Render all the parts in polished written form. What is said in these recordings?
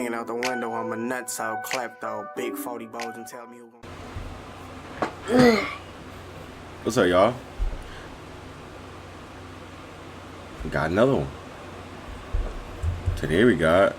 swinging out the window. I'm a nutso, klepto, big 40 bows and tell me who gon'. What's up, y'all? We got another one. Today we got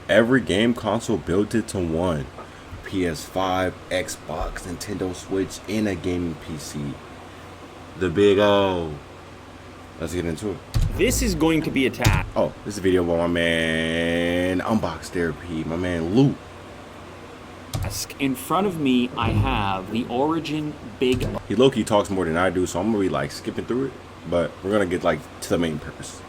every game console built into one. PS5, Xbox, Nintendo Switch, and a gaming PC. The big O. Let's get into it. This is going to be a task. Oh, this is a video by my man Unbox Therapy, my man Luke. In front of me, I have the Origin Big O. He low-key talks more than I do, so I'm gonna be like skipping through it, but we're gonna get like to the main purpose.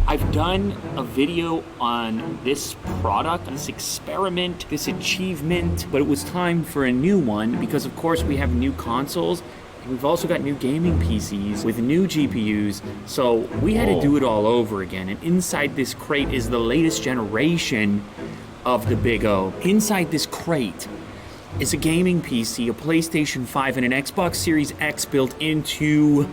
I've done a video on this product, this experiment, this achievement, but it was time for a new one because of course we have new consoles and we've also got new gaming PCs with new GPUs, so we had to do it all over again. And inside this crate is the latest generation of the Big O. Inside this crate is a gaming PC, a PlayStation 5, and an Xbox Series X built into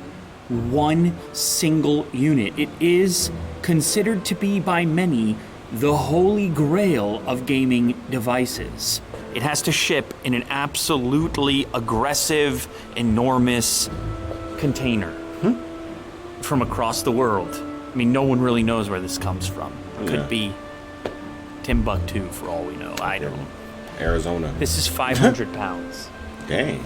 one single unit. It is considered to be by many the holy grail of gaming devices. It has to ship in an absolutely aggressive, enormous container from across the world. I mean, no one really knows where this comes from. It could be Timbuktu for all we know. I don't know. Arizona. This is 500 pounds. Dang.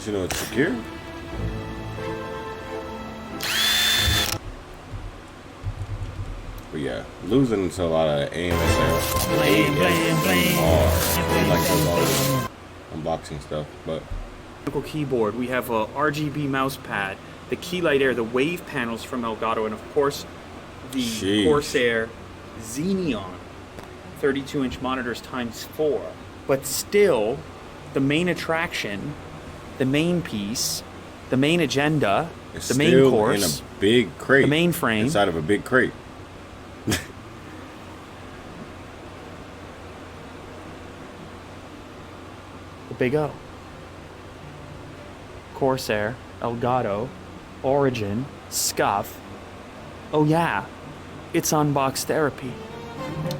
You know it's secure? But yeah, losing to a lot of AMS like those unboxing stuff, but Keyboard, we have a RGB mouse pad, the key light air, the wave panels from Elgato, and of course the Corsair Xeneon 32-inch monitors ×4. But still, the main attraction, the main piece, the main agenda, it's the main course, in a big crate, the mainframe inside of a big crate. The Big O. Corsair, Elgato, Origin, Scuff. Oh yeah, it's Unbox Therapy.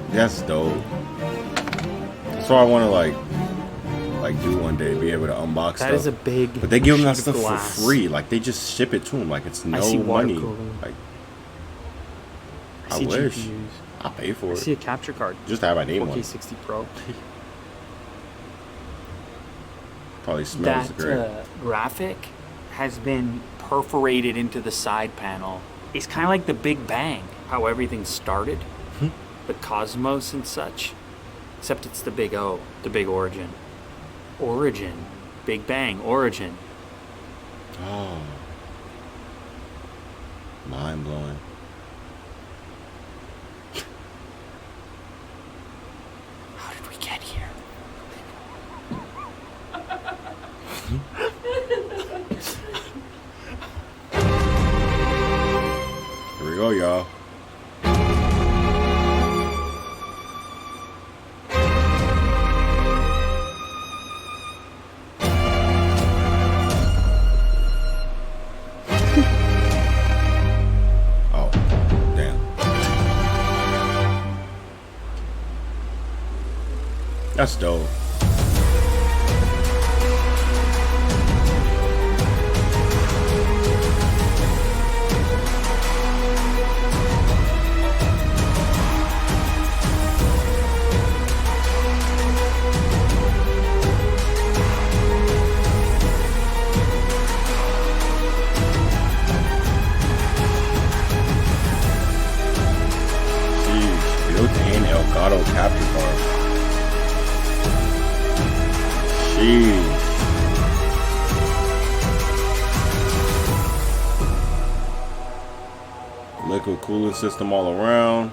That's dope. So I want to like do one day, be able to unbox stuff. That is a big. But they give them that stuff glass. for free. Like they just ship it to them. Like it's no money. Like I wish GPUs. I pay for it. I see a capture card. Just to have my name on. 4K60 Pro. Probably smells great. That graphic has been perforated into the side panel. It's kind of like the Big Bang, how everything started, the cosmos and such. Except it's the Big O, the Big Origin. Origin, Big Bang, Origin. Oh, mind blowing. How did we get here? Here we go, y'all. Oh, damn. That's dope. Built-in Elgato capture card. Jeez. Liquid cooling system all around.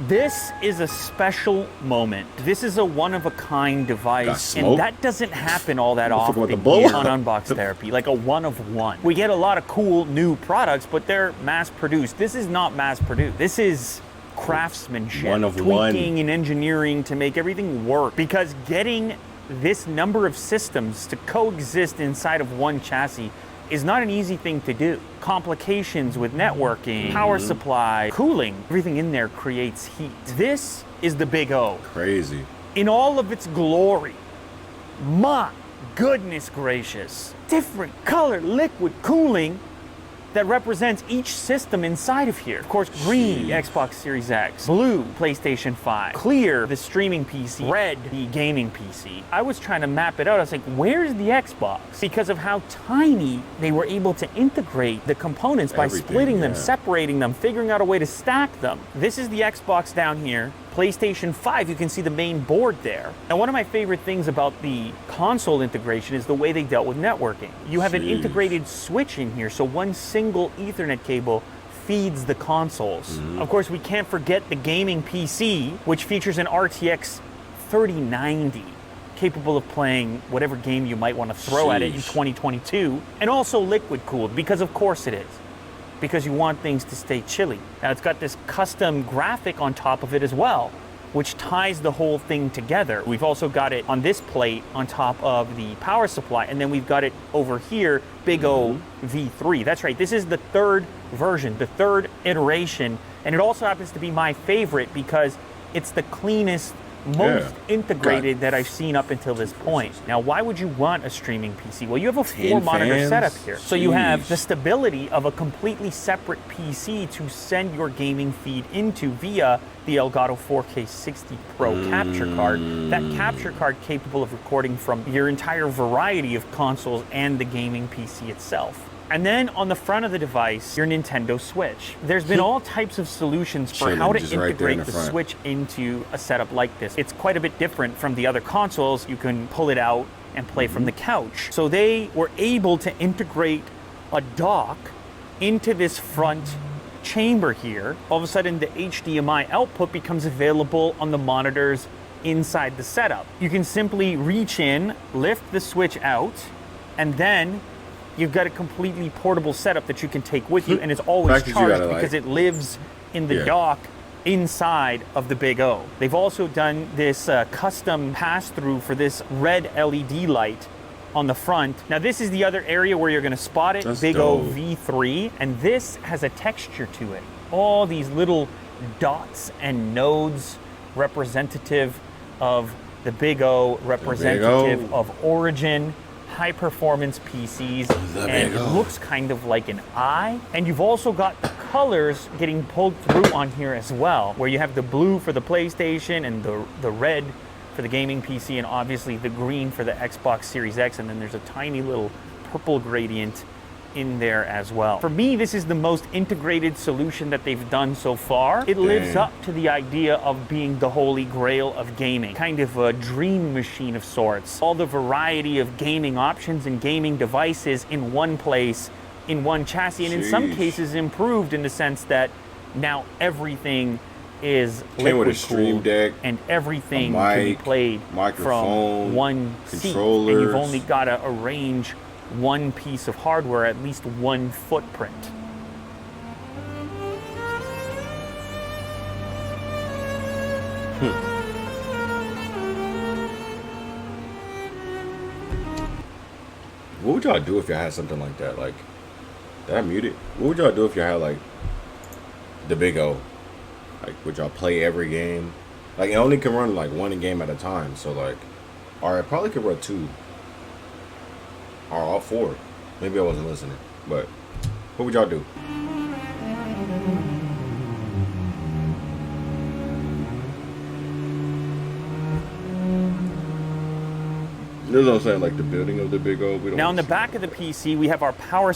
This is a special moment. This is a one-of-a-kind device, and that doesn't happen all that often on Unbox Therapy, like a one-of-one. We get a lot of cool new products, but they're mass-produced. This is not mass-produced. This is craftsmanship, tweaking and engineering to make everything work. Because getting this number of systems to coexist inside of one chassis is not an easy thing to do. Complications with networking, power supply, cooling, everything in there creates heat. This is the Big O. Crazy. In all of its glory. My goodness gracious. Different color liquid cooling that represents each system inside of here. Of course, green, the Xbox Series X, blue, PlayStation 5, clear, the streaming PC, red, the gaming PC. I was trying to map it out. I was like, where's the Xbox? Because of how tiny they were able to integrate the components by splitting them, separating them, figuring out a way to stack them. This is the Xbox down here. PlayStation 5, you can see the main board there. Now, one of my favorite things about the console integration is the way they dealt with networking. You have an integrated switch in here, so one single Ethernet cable feeds the consoles. Of course, we can't forget the gaming PC, which features an RTX 3090, capable of playing whatever game you might want to throw at it in 2022, and also liquid cooled, because of course it is. Because you want things to stay chilly. Now it's got this custom graphic on top of it as well, which ties the whole thing together. We've also got it on this plate on top of the power supply, and then we've got it over here, Big O V3. That's right, this is the third version, the third iteration, and it also happens to be my favorite because it's the cleanest, most integrated that I've seen up until this point. Now, why would you want a streaming PC? Well, you have a 4-monitor setup here. So you have the stability of a completely separate PC to send your gaming feed into via the Elgato 4K 60 Pro capture card. That capture card capable of recording from your entire variety of consoles and the gaming PC itself. And then on the front of the device, your Nintendo Switch. There's been all types of solutions for how to integrate the Switch into a setup like this. It's quite a bit different from the other consoles. You can pull it out and play from the couch. So they were able to integrate a dock into this front chamber here. All of a sudden, the HDMI output becomes available on the monitors inside the setup. You can simply reach in, lift the Switch out, and then you've got a completely portable setup that you can take with you, and it's always charged because it lives in the dock inside of the Big O. They've also done this custom pass-through for this red LED light on the front. Now, this is the other area where you're going to spot it, Big O V3, and this has a texture to it. All these little dots and nodes representative of the Big O, representative of Origin, high-performance PCs, and it looks kind of like an eye. And you've also got the colors getting pulled through on here as well, where you have the blue for the PlayStation and the red for the gaming PC, and obviously the green for the Xbox Series X, and then there's a tiny little purple gradient in there as well. For me, this is the most integrated solution that they've done so far. It lives up to the idea of being the holy grail of gaming, kind of a dream machine of sorts. All the variety of gaming options and gaming devices in one place, in one chassis, and in some cases improved in the sense that now everything is liquid cooled and everything can be played from one seat, and you've only got to arrange one piece of hardware, at least one footprint. What would y'all do if y'all had something like that? Like, did I mute it? What would y'all do if y'all had, like, the Big O? Like, would y'all play every game? Like, it only can run, like, one game at a time. So, like, or it probably could run 2. Or all 4. Maybe I wasn't listening. But, what would y'all do? You know what I'm saying? Like, the building of the Big O. Now, on the back of the PC, we have our power.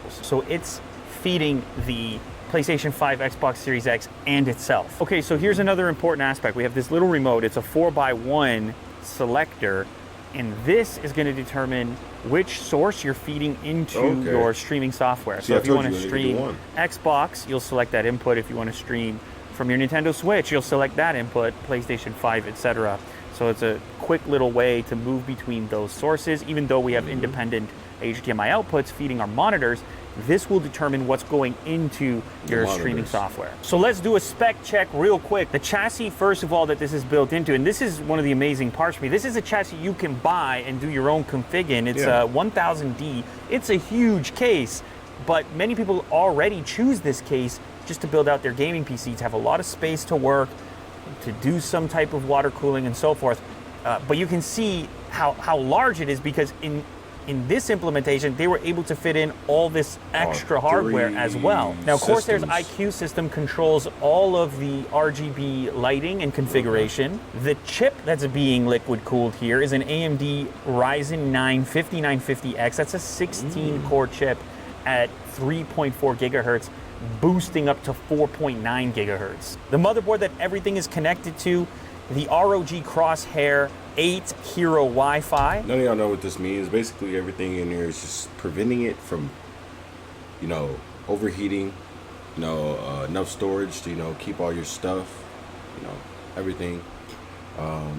So, it's feeding the PlayStation 5, Xbox Series X, and itself. Okay, so here's another important aspect. We have this little remote. It's a 4x1 selector, and this is going to determine which source you're feeding into your streaming software. So if you want to stream Xbox, you'll select that input. If you want to stream from your Nintendo Switch, you'll select that input, PlayStation 5, etc. So it's a quick little way to move between those sources. Even though we have independent HDMI outputs feeding our monitors, this will determine what's going into your streaming software. So let's do a spec check real quick. The chassis, first of all, that this is built into, and this is one of the amazing parts for me, this is a chassis you can buy and do your own config in. It's a 1000D. It's a huge case, but many people already choose this case just to build out their gaming PC, to have a lot of space to work, to do some type of water cooling and so forth. But you can see how large it is, because in this implementation, they were able to fit in all this extra hardware as well. Now, Corsair's IQ system controls all of the RGB lighting and configuration. The chip that's being liquid cooled here is an AMD Ryzen 9 5950X. That's a 16-core chip at 3.4 gigahertz, boosting up to 4.9 gigahertz. The motherboard that everything is connected to, the ROG Crosshair 8 Hero Wi-Fi. None of y'all know what this means. Basically, everything in here is just preventing it from, overheating, enough storage to, keep all your stuff, everything.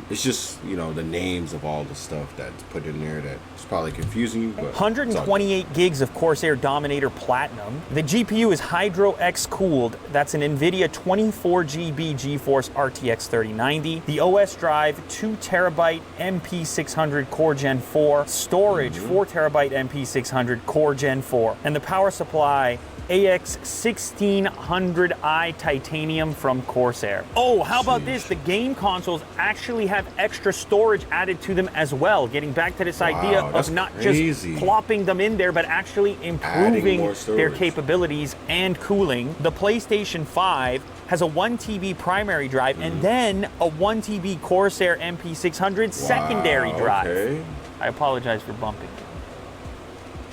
It's just, the names of all the stuff that's put in there that's probably confusing you, but 128 gigs of Corsair Dominator Platinum. The GPU is Hydro X cooled. That's an NVIDIA 24GB GeForce RTX 3090. The OS drive, 2 terabyte MP600 Core Gen 4. Storage, 4 terabyte MP600 Core Gen 4. And the power supply, AX1600i titanium from Corsair. Oh, how about this? The game consoles actually have extra storage added to them as well, getting back to this idea of not just plopping them in there, but actually improving their capabilities and cooling. The PlayStation 5 has a 1 TB primary drive and then a 1 TB Corsair MP600 secondary drive. I apologize for bumping.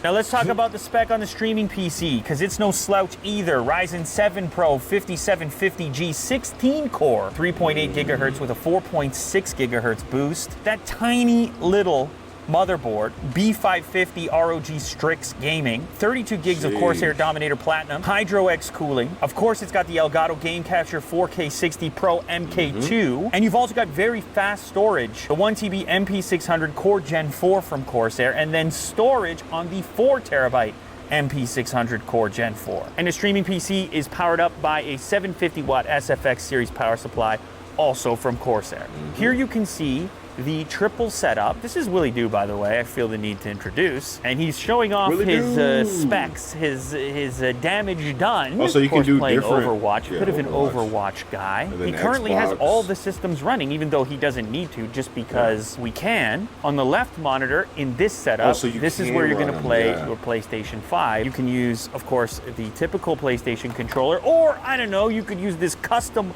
Now let's talk about the spec on the streaming PC, because it's no slouch either. Ryzen 7 Pro 5750G 16-core, 3.8 gigahertz with a 4.6 gigahertz boost. That tiny little motherboard, B550 ROG Strix Gaming, 32 gigs of Corsair Dominator Platinum, Hydro X cooling. Of course, it's got the Elgato Game Capture 4K 60 Pro MK2, and you've also got very fast storage, the 1 TB MP600 Core Gen 4 from Corsair, and then storage on the 4 terabyte MP600 Core Gen 4. And the streaming PC is powered up by a 750 watt SFX series power supply, also from Corsair. Here you can see the triple setup. This is Willie Doo, by the way, I feel the need to introduce. And he's showing off his specs, his damage done. Oh, so you can do playing different Overwatch, a bit of an Overwatch guy. He currently has all the systems running, even though he doesn't need to, just because we can. On the left monitor, in this setup, this is where you're going to play your PlayStation 5. You can use, of course, the typical PlayStation controller, or, I don't know, you could use this custom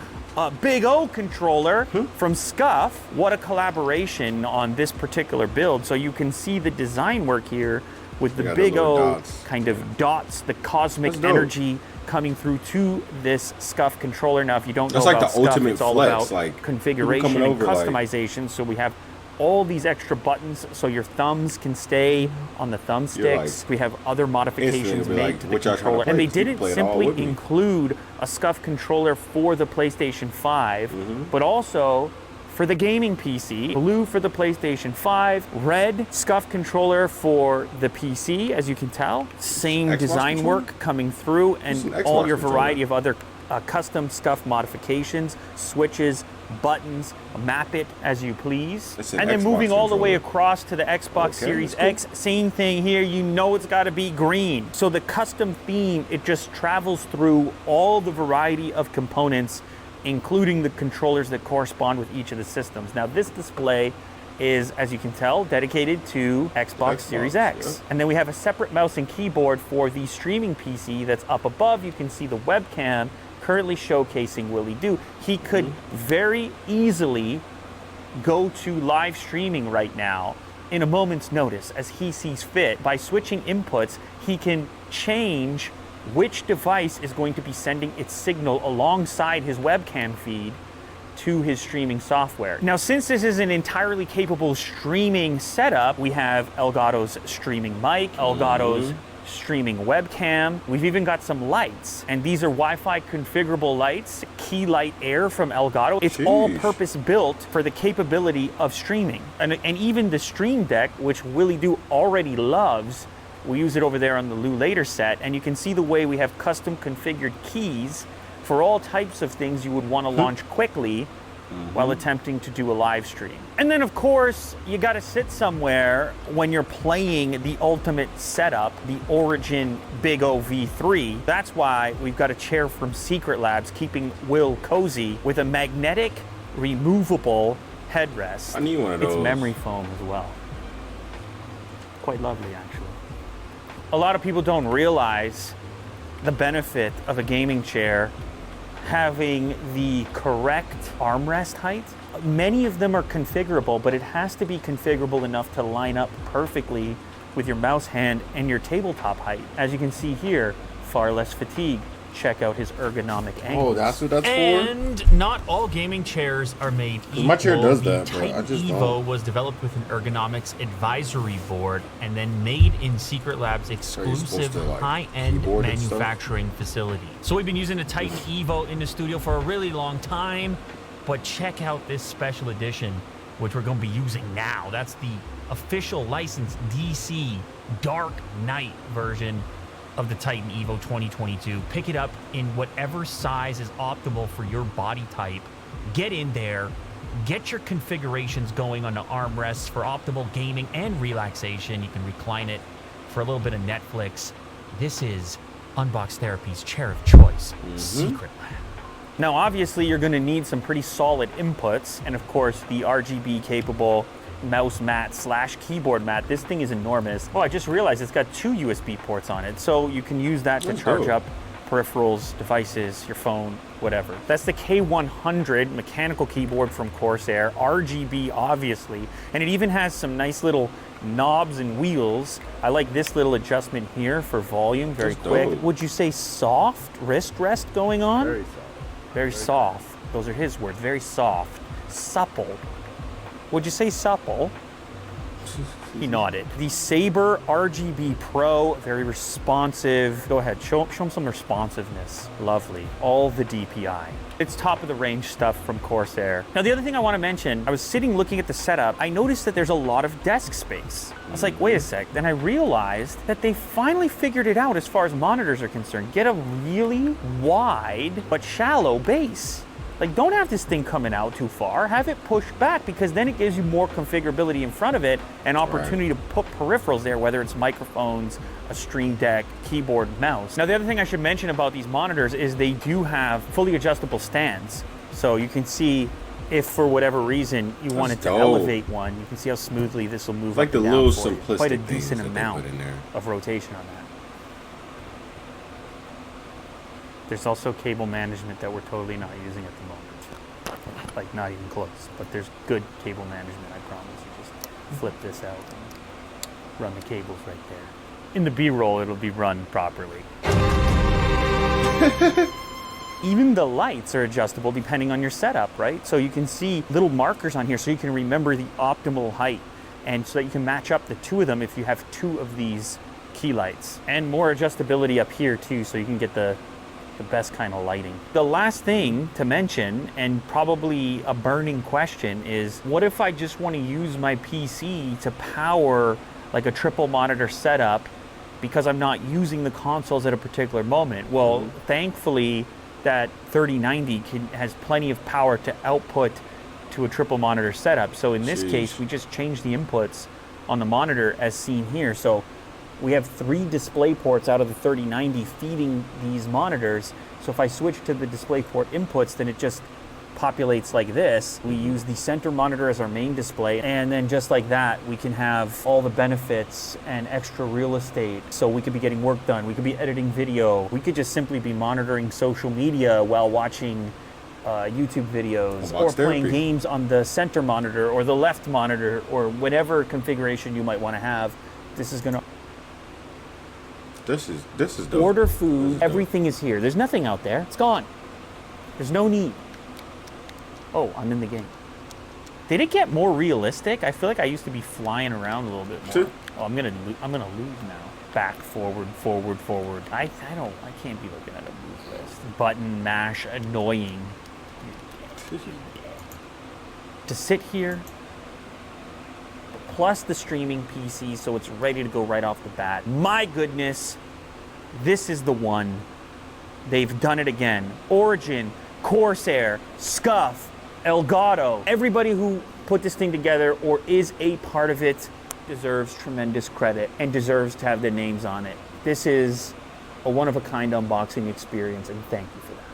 Big O controller from Scuff. What a collaboration on this particular build. So you can see the design work here with the Big O kind of dots, the cosmic energy coming through to this Scuff controller. Now, if you don't know about Scuff, it's all about configuration and customization. So we have all these extra buttons so your thumbs can stay on the thumbsticks. We have other modifications made to the controller. And they didn't simply include a Scuff controller for the PlayStation 5, but also for the gaming PC, blue for the PlayStation 5, red Scuff controller for the PC, as you can tell. Same design work coming through, and all your variety of other custom Scuff modifications, switches, buttons, map it as you please. And then moving all the way across to the Xbox Series X, same thing here, you know it's got to be green. So the custom theme, it just travels through all the variety of components, including the controllers that correspond with each of the systems. Now this display is, as you can tell, dedicated to Xbox Series X. And then we have a separate mouse and keyboard for the streaming PC that's up above. You can see the webcam currently showcasing Willie Doo. He could very easily go to live streaming right now in a moment's notice as he sees fit. By switching inputs, he can change which device is going to be sending its signal alongside his webcam feed to his streaming software. Now, since this is an entirely capable streaming setup, we have Elgato's streaming mic, Elgato's streaming webcam. We've even got some lights, and these are Wi-Fi configurable lights, Key Light Air from Elgato. It's all purpose built for the capability of streaming. And even the Stream Deck, which Willie Doo already loves, We use it over there on the Lou Later set, and you can see the way we have custom configured keys for all types of things you would want to launch quickly while attempting to do a live stream. And then of course, you gotta sit somewhere when you're playing the ultimate setup, the Origin Big O V3. That's why we've got a chair from Secret Labs keeping Will cozy with a magnetic removable headrest. I need one of those. It's memory foam as well. Quite lovely, actually. A lot of people don't realize the benefit of a gaming chair having the correct armrest height. Many of them are configurable, but it has to be configurable enough to line up perfectly with your mouse hand and your tabletop height. As you can see here, far less fatigue. Check out his ergonomic angles. Oh, that's what that's for? And not all gaming chairs are made equal. My chair does that, the but I Titan just Evo don't. was developed with an ergonomics advisory board and then made in Secret Labs' exclusive to, like, high-end keyboard and stuff? manufacturing facility. So we've been using the Titan Evo in the studio for a really long time, but check out this special edition, which we're going to be using now. That's the official licensed DC Dark Knight version of the Titan Evo 2022. Pick it up in whatever size is optimal for your body type. Get in there, get your configurations going on the armrests for optimal gaming and relaxation. You can recline it for a little bit of Netflix. This is Unbox Therapy's chair of choice, Secret Lab. Now, obviously, you're going to need some pretty solid inputs, and of course, the RGB capable mouse mat / keyboard mat. This thing is enormous. Oh, I just realized it's got 2 USB ports on it, so you can use that to charge up peripherals, devices, your phone, whatever. That's the K100 mechanical keyboard from Corsair, RGB obviously, and it even has some nice little knobs and wheels. I like this little adjustment here for volume, very quick. dope. Would you say soft wrist rest going on? Very soft. Very soft. Those are his words, very soft. Supple. Would you say supple? He nodded. The Sabre RGB Pro, very responsive. Go ahead, show him some responsiveness. Lovely. All the DPI. It's top of the range stuff from Corsair. Now, the other thing I want to mention, I was sitting looking at the setup. I noticed that there's a lot of desk space. I was like, wait a sec. Then I realized that they finally figured it out as far as monitors are concerned. Get a really wide but shallow base. Like, don't have this thing coming out too far. Have it pushed back, because then it gives you more configurability in front of it and opportunity to put peripherals there, whether it's microphones, a Stream Deck, keyboard, mouse. Now, the other thing I should mention about these monitors is they do have fully adjustable stands. So you can see if for whatever reason you wanted to elevate one, you can see how smoothly this will move like up the and down little for you. simplistic Quite a things decent that they amount put in there. of rotation on that. There's also cable management that we're totally not using at the moment. Like, not even close. But there's good cable management, I promise. You just flip this out and run the cables right there. In the B-roll, it'll be run properly. Even the lights are adjustable depending on your setup, right? So you can see little markers on here so you can remember the optimal height, and so that you can match up the 2 of them if you have 2 of these key lights. And more adjustability up here too, so you can get the best kind of lighting. The last thing to mention, and probably a burning question, is what if I just want to use my PC to power like a triple monitor setup because I'm not using the consoles at a particular moment? Well, thankfully that 3090 has plenty of power to output to a triple monitor setup. So in this case, we just changed the inputs on the monitor as seen here. So we have 3 display ports out of the 3090 feeding these monitors. So if I switch to the display port inputs, then it just populates like this. We use the center monitor as our main display, and then just like that, we can have all the benefits and extra real estate. So we could be getting work done, we could be editing video, we could just simply be monitoring social media while watching YouTube videos, or playing games on the center monitor or the left monitor, or whatever configuration you might want to have. This is gonna This is dope. order food. Everything is here. There's nothing out there. It's gone. There's no need. Oh, I'm in the game. Did it get more realistic? I feel like I used to be flying around a little bit more. Oh, I'm gonna lose now. Back, forward, forward, forward. I can't be looking at a move list. Button mash, annoying. To sit here, plus the streaming PC, so it's ready to go right off the bat. My goodness, this is the one. They've done it again. Origin, Corsair, Scuff, Elgato, everybody who put this thing together or is a part of it deserves tremendous credit and deserves to have their names on it. This is a one-of-a-kind unboxing experience, and thank you for that.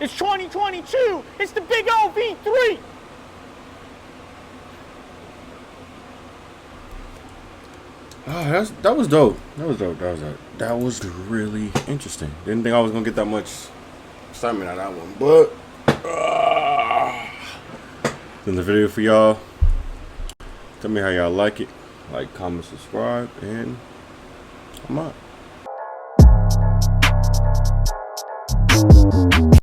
It's 2022! It's the big old V3! Oh, that was dope. That was really interesting. Didn't think I was gonna get that much excitement out of that one, but in the video for y'all. Tell me how y'all like it. Like, comment, subscribe, and I'm out.